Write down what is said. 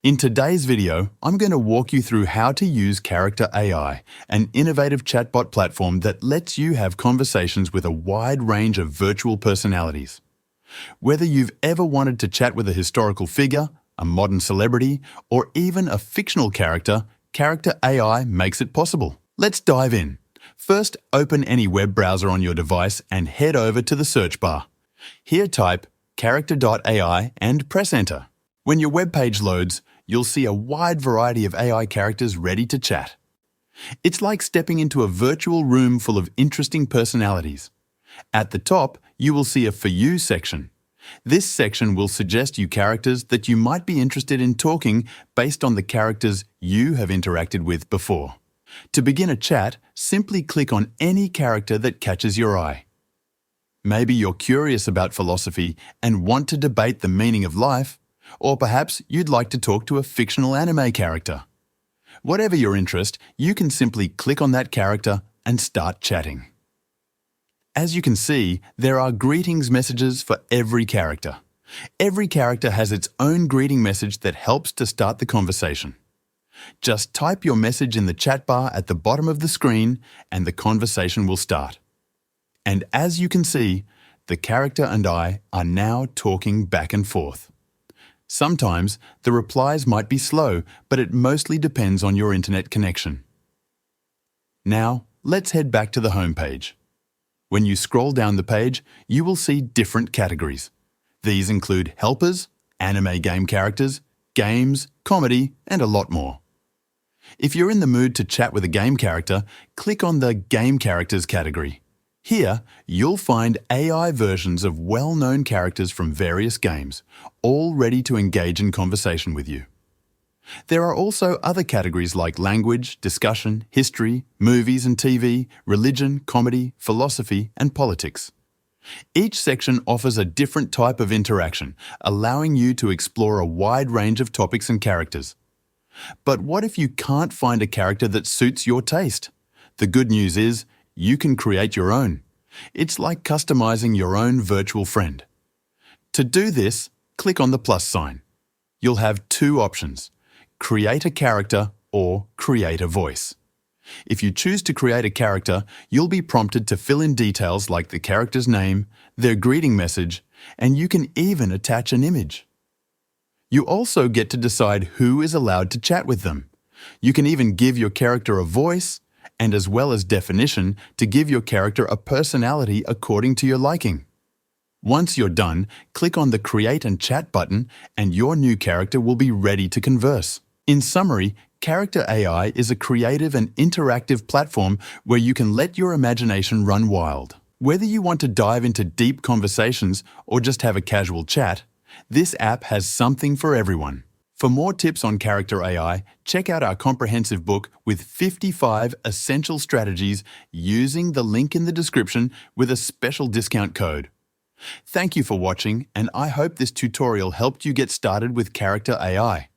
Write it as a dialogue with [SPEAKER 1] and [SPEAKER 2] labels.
[SPEAKER 1] In today's video, I'm going to walk you through how to use Character AI, an innovative chatbot platform that lets you have conversations with a wide range of virtual personalities. Whether you've ever wanted to chat with a historical figure, a modern celebrity, or even a fictional character, Character AI makes it possible. Let's dive in. First, open any web browser on your device and head over to the search bar. Here type character.ai and press enter. When your web page loads, you'll see a wide variety of AI characters ready to chat. It's like stepping into a virtual room full of interesting personalities. At the top, you will see a For You section. This section will suggest you characters that you might be interested in talking based on the characters you have interacted with before. To begin a chat, simply click on any character that catches your eye. Maybe you're curious about philosophy and want to debate the meaning of life, or perhaps you'd like to talk to a fictional anime character. Whatever your interest, you can simply click on that character and start chatting. As you can see, there are greetings messages for every character. Every character has its own greeting message that helps to start the conversation. Just type your message in the chat bar at the bottom of the screen and the conversation will start. And as you can see, the character and I are now talking back and forth. Sometimes the replies might be slow, but it mostly depends on your internet connection. Now, let's head back to the home page. When you scroll down the page, you will see different categories. These include helpers, anime game characters, games, comedy, and a lot more. If you're in the mood to chat with a game character, click on the Game Characters category. Here, you'll find AI versions of well-known characters from various games, all ready to engage in conversation with you. There are also other categories like language, discussion, history, movies and TV, religion, comedy, philosophy, and politics. Each section offers a different type of interaction, allowing you to explore a wide range of topics and characters. But what if you can't find a character that suits your taste? The good news is, you can create your own. It's like customizing your own virtual friend. To do this, click on the plus sign. You'll have two options: create a character or create a voice. If you choose to create a character, you'll be prompted to fill in details like the character's name, their greeting message, and you can even attach an image. You also get to decide who is allowed to chat with them. You can even give your character a voice, and as well as definition to give your character a personality according to your liking. Once you're done, click on the Create and Chat button and your new character will be ready to converse. In summary, Character AI is a creative and interactive platform where you can let your imagination run wild. Whether you want to dive into deep conversations or just have a casual chat, this app has something for everyone. For more tips on Character AI, check out our comprehensive book with 55 essential strategies using the link in the description with a special discount code. Thank you for watching, and I hope this tutorial helped you get started with Character AI.